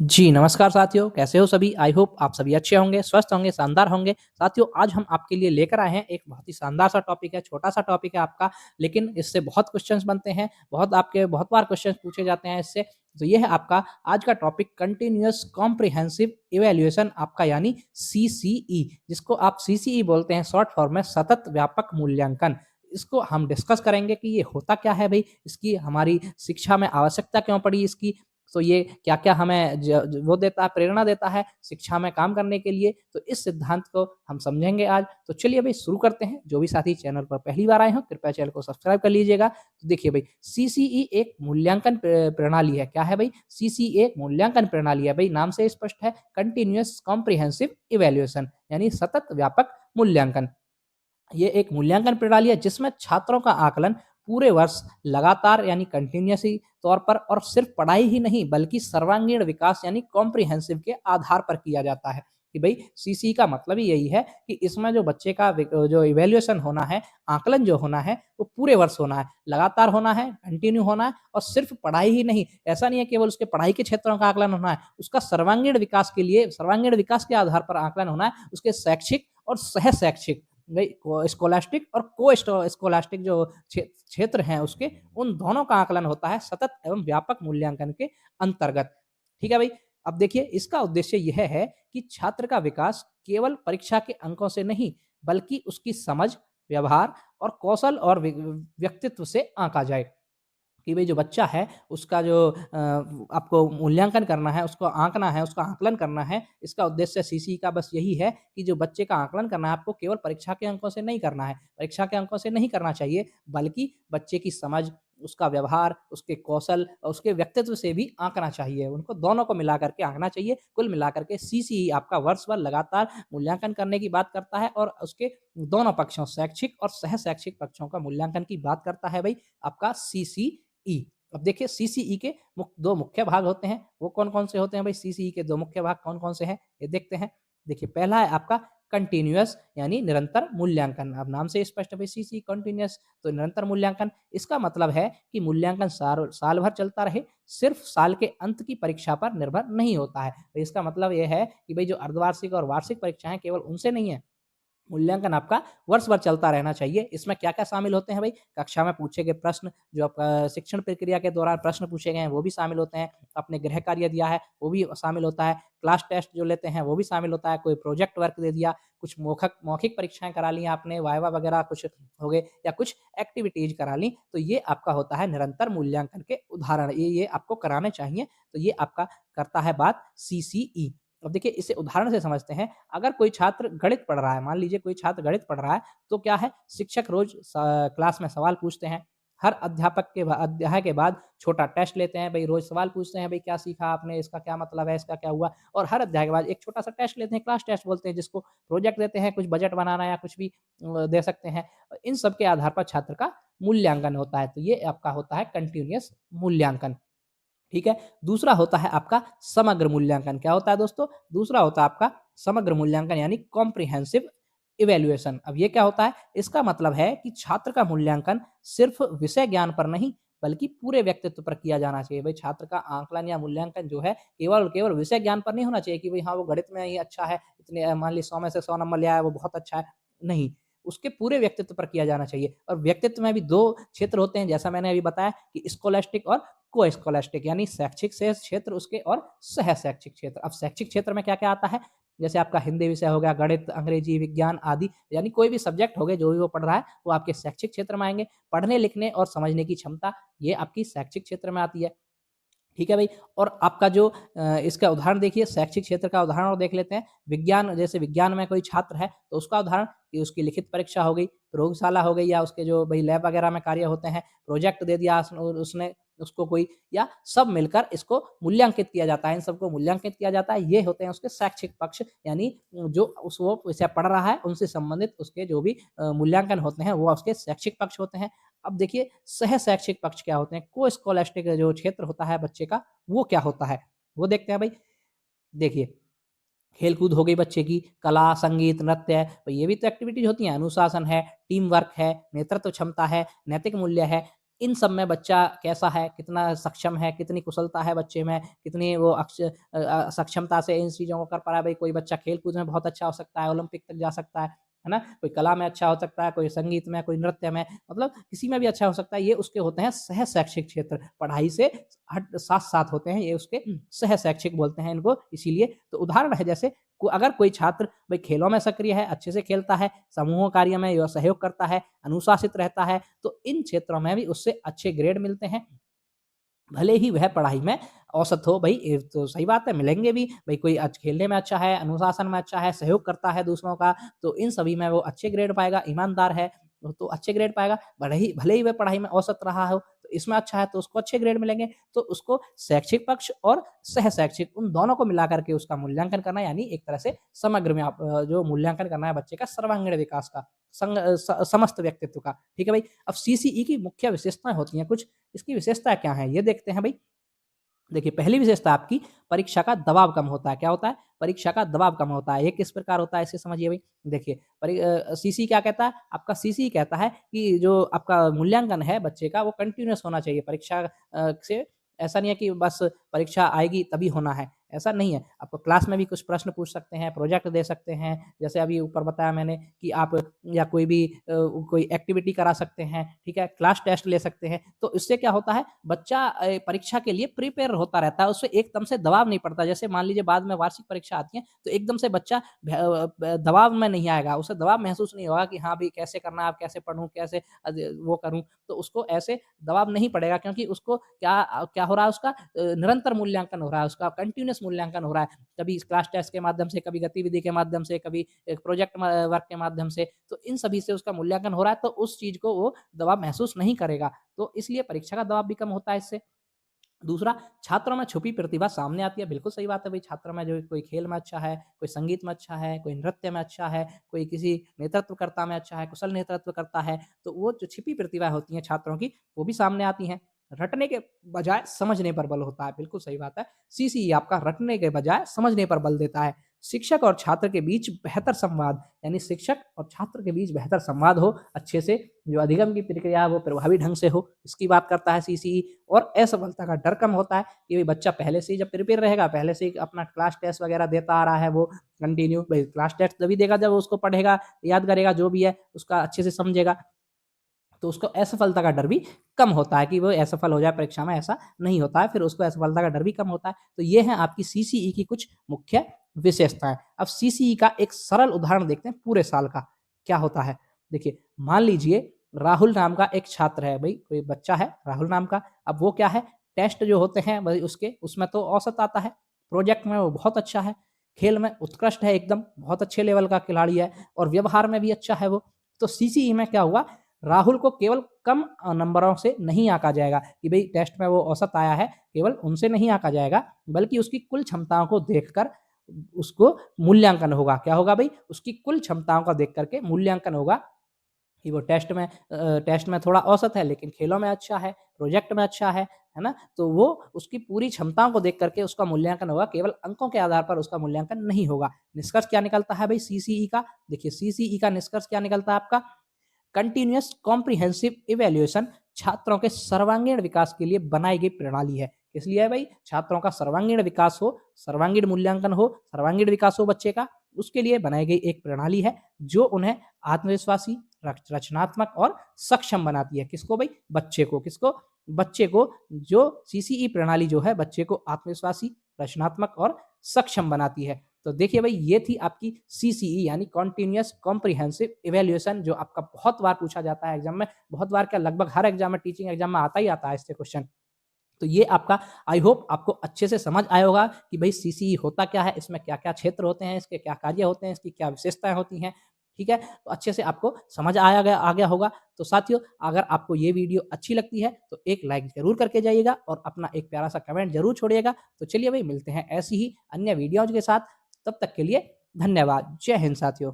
जी, नमस्कार साथियों, कैसे हो सभी? आई होप आप सभी अच्छे होंगे, स्वस्थ होंगे, शानदार होंगे। साथियों, आज हम आपके लिए लेकर आए हैं एक बहुत ही शानदार सा टॉपिक है, छोटा-सा टॉपिक है आपका, लेकिन इससे बहुत क्वेश्चन्स बनते हैं, बहुत बार क्वेश्चन्स पूछे जाते हैं इससे। तो ये है आपका आज का टॉपिक कंटीन्यूअस कॉम्प्रिहेंसिव इवैल्यूएशन आपका यानी सीसीई, जिसको आप सीसीई बोलते हैं शॉर्ट फॉर्म में सतत व्यापक मूल्यांकन। इसको हम डिस्कस करेंगे कि ये होता क्या है भई? इसकी हमारी शिक्षा में आवश्यकता क्यों पड़ी इसकी? तो ये क्या-क्या हमें वो देता है, प्रेरणा देता है शिक्षा में काम करने के लिए, तो इस सिद्धांत को हम समझेंगे आज। तो चलिए भई शुरू करते हैं। जो भी साथी चैनल पर पहली बार आए हों, कृपया चैनल को सब्सक्राइब कर लीजिएगा। तो देखिए भई, सीसीई एक मूल्यांकन प्रणाली है। क्या है भई? सीसीई एक मूल्यांकन प्रणाली है। भई नाम से स्पष्ट है, कंटीन्यूअस कॉम्प्रिहेंसिव इवैल्यूएशन यानी सतत व्यापक मूल्यांकन। ये एक मूल्यांकन प्रणाली है जिसमें छात्रों का आकलन पूरे वर्ष लगातार यानी कंटिन्यूअसली तौर पर और सिर्फ पढ़ाई ही नहीं बल्कि सर्वांगीण विकास यानी कॉम्प्रिहेंसिव के आधार पर किया जाता है कि भाई सीसी का मतलब ही यही है कि इसमें जो बच्चे का जो इवैल्यूएशन होना है, आकलन जो होना है वो पूरे वर्ष होना है, लगातार होना है, कंटिन्यू होना है और सिर्फ पढ़ाई ही नहीं, ऐसा नहीं है केवल उसके पढ़ाई के क्षेत्रों का आकलन होना है, उसका सर्वांगीण विकास के आधार पर आकलन होना है, उसके शैक्षिक और सह शैक्षिक नहीं स्कोलास्टिक और स्कोलास्टिक जो क्षेत्र हैं उसके उन दोनों का आकलन होता है सतत एवं व्यापक मूल्यांकन के अंतर्गत। ठीक है भाई। अब देखिए इसका उद्देश्य यह है कि छात्र का विकास केवल परीक्षा के अंकों से नहीं बल्कि उसकी समझ, व्यवहार और कौशल और व्यक्तित्व से आंका जाए। कि भई जो बच्चा है उसका जो आपको मूल्यांकन करना है, उसको आँकना है, उसका आकलन करना है, इसका उद्देश्य सीसी का बस यही है कि जो बच्चे का आकलन करना है आपको केवल परीक्षा के अंकों से नहीं करना है, परीक्षा के अंकों से नहीं करना चाहिए, बल्कि बच्चे की समझ, उसका व्यवहार, उसके कौशल और उसके व्यक्तित्व से भी आँकना चाहिए। उनको दोनों को मिला कर के आँकना चाहिए। कुल मिलाकर के सीसीई आपका वर्ष भर लगातार मूल्यांकन करने की बात करता है और उसके दोनों पक्षों शैक्षिक और सह शैक्षिक पक्षों का मूल्यांकन की बात करता है भई आपका सीसीई। अब देखिए सीसीई के 2 मुख्य भाग होते हैं, वो कौन-कौन से होते हैं भाई सीसीई के 2 मुख्य भाग कौन-कौन से हैं? ये देखते हैं। देखिए पहला है आपका कंटीन्यूअस यानी निरंतर मूल्यांकन। अब नाम से स्पष्ट है भाई सीसीई कंटीन्यूअस तो निरंतर मूल्यांकन। इसका मतलब है कि मूल्यांकन साल भर चलता रहे, सिर्फ साल के अंत की परीक्षा पर निर्भर नहीं होता है। तो इसका मतलब ये है कि भई जो अर्धवार्षिक और वार्षिक परीक्षाएँ केवल उनसे नहीं है, मूल्यांकन आपका वर्ष भर चलता रहना चाहिए। इसमें क्या-क्या शामिल होते हैं भई? कक्षा में पूछे गए प्रश्न, जो आपका शिक्षण प्रक्रिया के दौरान प्रश्न पूछे गए हैं, वो भी शामिल होते हैं। आपने गृह कार्य दिया है, वो भी शामिल होता है। क्लास टेस्ट जो लेते हैं, वो भी शामिल होता है। कोई प्रोजेक्ट वर्क दे दिया, कुछ मौखिक परीक्षाएँ करा ली आपने, वाइवा वगैरह कुछ हो गए या कुछ एक्टिविटीज़ करा ली, तो ये आपका होता है निरंतर मूल्यांकन के उदाहरण। ये आपको कराने चाहिए, तो ये आपका करता है बात सीसीई। अब देखिए इसे उदाहरण से समझते हैं। अगर कोई छात्र गणित पढ़ रहा है, मान लीजिए कोई छात्र गणित पढ़ रहा है, तो क्या है शिक्षक रोज़ क्लास में सवाल पूछते हैं। हर अध्याय के बाद छोटा टेस्ट लेते हैं, भई रोज़ सवाल पूछते हैं, भई क्या सीखा आपने? इसका क्या मतलब है? इसका क्या हुआ? और हर अध्याय के बाद एक छोटा-सा टेस्ट लेते हैं, क्लास टेस्ट बोलते हैं जिसको। प्रोजेक्ट देते हैं, कुछ बजट बनाना या कुछ भी दे सकते हैं। इन सब के आधार पर छात्र का मूल्यांकन होता है। तो ये आपका होता है कंटीन्यूअस मूल्यांकन। ठीक है? दूसरा होता है आपका समग्र मूल्यांकन। क्या होता है दोस्तों? दूसरा होता है आपका समग्र मूल्यांकन यानी कॉम्प्रिहेंसिव इवैल्यूएशन। अब ये क्या होता है? इसका मतलब है कि छात्र का मूल्यांकन सिर्फ़ विषय ज्ञान पर नहीं, बल्कि पूरे व्यक्तित्व पर किया जाना चाहिए। भई छात्र का आकलन या मूल्यांकन जो है, केवल केवल विषय ज्ञान पर नहीं होना चाहिए कि भई हाँ, वो गणित में ही अच्छा है, इतने मान लीजिए 100 में से 100 नंबर ले आया, वो बहुत अच्छा है। नहीं, उसके पूरे व्यक्तित्व पर किया जाना चाहिए और व्यक्तित्व में भी 2 क्षेत्र होते हैं, जैसा मैंने अभी बताया कि स्कोलास्टिक और को-स्कोलास्टिक यानी शैक्षिक से क्षेत्र उसके और सह शैक्षिक क्षेत्र। अब शैक्षिक क्षेत्र में क्या-क्या आता है? जैसे आपका हिंदी विषय हो गया, गणित, अंग्रेजी, विज्ञान आदि यानी कोई भी सब्जेक्ट हो गए, जो भी वो पढ़ रहा है, वो आपके शैक्षिक क्षेत्र में आएँगे। पढ़ने, लिखने और समझने की क्षमता, ये आपकी शैक्षिक क्षेत्र में आती है। ठीक है भाई? और आपका जो इसका उदाहरण देखिए शैक्षिक क्षेत्र का उदाहरण और देख लेते हैं। विज्ञान जैसे विज्ञान में कोई छात्र है, तो उसका उदाहरण कि उसकी लिखित परीक्षा हो गई, प्रयोगशाला हो गई या उसके जो भई लैब वगैरह में कार्य होते हैं, प्रोजेक्ट दे दिया उसने उसको कोई या सब मिलकर इसको मूल्यांकित किया जाता है। इन सबको मूल्यांकित किया जाता है। ये होते हैं उसके शैक्षिक पक्ष यानी जो वो विषय पढ़ रहा है, उनसे संबंधित उसके जो भी मूल्यांकन होते हैं, वो उसके शैक्षिक पक्ष होते हैं। अब देखिए सह शैक्षिक पक्ष क्या होते हैं? को-स्कॉलस्टिक जो क्षेत्र होता है बच्चे का, वो क्या होता है? वो देखते हैं भई। देखिए, खेल-कूद हो गई बच्चे की, कला, संगीत, नृत्य, तो ये भी तो एक्टिविटीज़ होती हैं। अनुशासन है, टीम वर्क है, नेतृत्व क्षमता है, नैतिक मूल्य है। इन सब में बच्चा कैसा है, कितना सक्षम है, कितनी कुशलता है बच्चे में, कितनी वो सक्षमता से इन चीज़ों को कर पा रहा है। भई कोई बच्चा खेल-कूद में बहुत अच्छा हो सकता है, ओलंपिक तक जा सकता है ना? कोई कला में अच्छा हो सकता है, कोई संगीत में, कोई नृत्य में, मतलब किसी में भी अच्छा हो सकता है। ये उसके होते हैं सह शैक्षिक क्षेत्र, पढ़ाई से साथ-साथ होते हैं, ये उसके सह शैक्षिक बोलते हैं इनको इसीलिए। तो उदाहरण है जैसे अगर कोई छात्र भई खेलों में सक्रिय है, अच्छे से खेलता है, समूह कार्य में यो सहयोग करता है, अनुशासित रहता है, तो इन क्षेत्रों में भी उससे अच्छे ग्रेड मिलते हैं। भले ही वह पढ़ाई में औसत हो, भई ये तो सही बात है, मिलेंगे भी। भई कोई खेलने में अच्छा है, अनुशासन में अच्छा है, सहयोग करता है दूसरों का, तो इन सभी में वो अच्छे ग्रेड पाएगा, ईमानदार है, तो अच्छे ग्रेड पाएगा। भले ही वह पढ़ाई में औसत रहा हो, तो इसमें अच्छा है, तो उसको अच्छे ग्रेड मिलेंगे। तो उसको शैक्षिक पक्ष और सह शैक्षिक उन दोनों को मिला कर के उसका मूल्यांकन करना, यानी एक तरह से समग्र में आप जो मूल्यांकन करना है बच्चे का सर्वांगीण विकास का, समस्त व्यक्तित्व का। ठीक है भई? अब सीसीई की मुख्य विशेषताएँ होती हैं कुछ, इसकी विशेषताएँ क्या हैं? ये देखते हैं भई। देखिए, पहली विशेषता आपकी परीक्षा का दबाव कम होता है। क्या होता है? परीक्षा का दबाव कम होता है। ये किस प्रकार होता है, इसे समझिए भई। देखिए, सीसी क्या कहता है? आपका सीसी कहता है कि जो आपका मूल्यांकन है बच्चे का, वो कंटीन्यूअस होना चाहिए। परीक्षा से ऐसा नहीं है कि बस परीक्षा आएगी तभी होना है, ऐसा नहीं है। आपको क्लास में भी कुछ प्रश्न पूछ सकते हैं, प्रोजेक्ट दे सकते हैं, जैसे अभी ऊपर बताया मैंने कि आप या कोई भी कोई एक्टिविटी करा सकते हैं, ठीक है? क्लास टेस्ट ले सकते हैं। तो इससे क्या होता है, बच्चा परीक्षा के लिए प्रिपेयर होता रहता है, उससे एकदम से दबाव नहीं पड़ता। जैसे मान लीजिए बाद में वार्षिक परीक्षा आती है, तो एकदम से बच्चा दबाव में नहीं आएगा, उसे दबाव महसूस नहीं होगा कि हाँ भई कैसे करना है, अब कैसे पढ़ूँ, कैसे वो करूँ। तो उसको ऐसे दबाव नहीं पड़ेगा, क्योंकि उसको क्या हो रहा है, उसका निरंतर मूल्यांकन हो रहा है, उसका कंटीन्यूअस मूल्यांकन हो रहा है। कभी क्लास टेस्ट के माध्यम से, कभी गतिविधि के माध्यम से, कभी एक प्रोजेक्ट वर्क के माध्यम से, तो इन सभी से उसका मूल्यांकन हो रहा है, तो उस चीज़ को वो दबाव महसूस नहीं करेगा। तो इसलिए परीक्षा का दबाव भी कम होता है इससे। दूसरा, छात्रों में छुपी प्रतिभा सामने आती है, बिल्कुल सही बात है भई, छात्रों में जो कोई खेल में अच्छा है, कोई संगीत में अच्छा है, कोई नृत्य में अच्छा है, कोई किसी नेतृत्वकर्ता में अच्छा है, कुशल नेतृत्व करता है, तो वो जो छिपी प्रतिभा होती हैं छात्रों की, वो भी सामने आती हैं। रटने के बजाय समझने पर बल होता है, बिल्कुल सही बात है। सीसीई आपका रटने के बजाय समझने पर बल देता है। शिक्षक और छात्र के बीच बेहतर संवाद, यानी शिक्षक और छात्र के बीच बेहतर संवाद हो अच्छे से, जो अधिगम की प्रक्रिया है वो प्रभावी ढंग से हो, इसकी बात करता है सीसीई। और असफलता का डर कम होता है कि भई बच्चा पहले से ही जब प्रिपेयर रहेगा, पहले से ही अपना क्लास टेस्ट वगैरह देता आ रहा है वो कंटिन्यू, भई क्लास टेस्ट तभी देगा जब वो उसको पढ़ेगा, याद करेगा, जो भी है उसका अच्छे से समझेगा। तो उसको असफलता का डर भी कम होता है कि वो असफल हो जाए परीक्षा में, ऐसा नहीं होता है, फिर उसको असफलता का डर भी कम होता है। तो ये हैं आपकी सीसीई की कुछ मुख्य विशेषताएँ। अब सीसीई का एक सरल उदाहरण देखते हैं पूरे साल का, क्या होता है? देखिए, मान लीजिए राहुल नाम का एक छात्र है, भई कोई बच्चा है राहुल नाम का, अब वो क्या है, टेस्ट जो होते हैं भई उसके, उसमें तो औसत आता है, प्रोजेक्ट में वो बहुत अच्छा है, खेल में उत्कृष्ट है एकदम, बहुत अच्छे लेवल का खिलाड़ी है और व्यवहार में भी अच्छा है वो। तो सीसीई में क्या हुआ, राहुल को केवल कम नंबरों से नहीं आँका जाएगा कि भई टेस्ट में वो औसत आया है, केवल उनसे नहीं आँका जाएगा, बल्कि उसकी कुल क्षमताओं को देखकर उसको मूल्यांकन होगा। क्या होगा भई? उसकी कुल क्षमताओं को देख कर के मूल्यांकन होगा कि वो टेस्ट में थोड़ा औसत है, लेकिन खेलों में अच्छा है, प्रोजेक्ट में अच्छा है ना? तो वो उसकी पूरी क्षमताओं को देख कर के उसका मूल्यांकन होगा, केवल अंकों के आधार पर उसका मूल्यांकन नहीं होगा। निष्कर्ष क्या निकलता है भई सीसीई का? देखिए, सीसीई का निष्कर्ष क्या निकलता है आपका? कंटीन्यूअस कॉम्प्रिहेंसिव इवैल्यूएशन छात्रों के सर्वांगीण विकास के लिए बनाई गई प्रणाली है। किस लिए है भाई? छात्रों का सर्वांगीण विकास हो, सर्वांगीण मूल्यांकन हो, सर्वांगीण विकास हो बच्चे का, उसके लिए बनाई गई एक प्रणाली है, जो उन्हें आत्मविश्वासी, रचनात्मक और सक्षम बनाती है। किसको भाई? बच्चे को। किसको? बच्चे को। जो सीसीई प्रणाली जो है बच्चे को आत्मविश्वासी, रचनात्मक और सक्षम बनाती है। तो देखिए भाई, ये थी आपकी सीसीई यानी कंटीन्यूअस कॉम्प्रिहेंसिव इवैल्यूएशन, जो आपका बहुत बार पूछा जाता है एग्जाम में, बहुत बार क्या, लगभग हर एग्जाम में, टीचिंग एग्जाम में आता ही आता है इससे क्वेश्चन। तो ये आपका, आई होप आपको अच्छे से समझ आया होगा कि भाई सीसीई होता क्या है, इसमें क्या-क्या क्षेत्र होते हैं, इसके क्या कार्य होते हैं, इसकी क्या विशेषताएँ होती हैं, ठीक है? तो अच्छे से आपको समझ आ गया होगा। तो साथियों, अगर आपको ये वीडियो अच्छी लगती है तो एक लाइक ज़रूर करके जाइएगा और अपना एक प्यारा-सा कमेंट ज़रूर छोड़िएगा। तो चलिए भाई, मिलते हैं ऐसी ही अन्य वीडियोज़ के साथ, तब तक के लिए धन्यवाद। जय हिंद साथियों।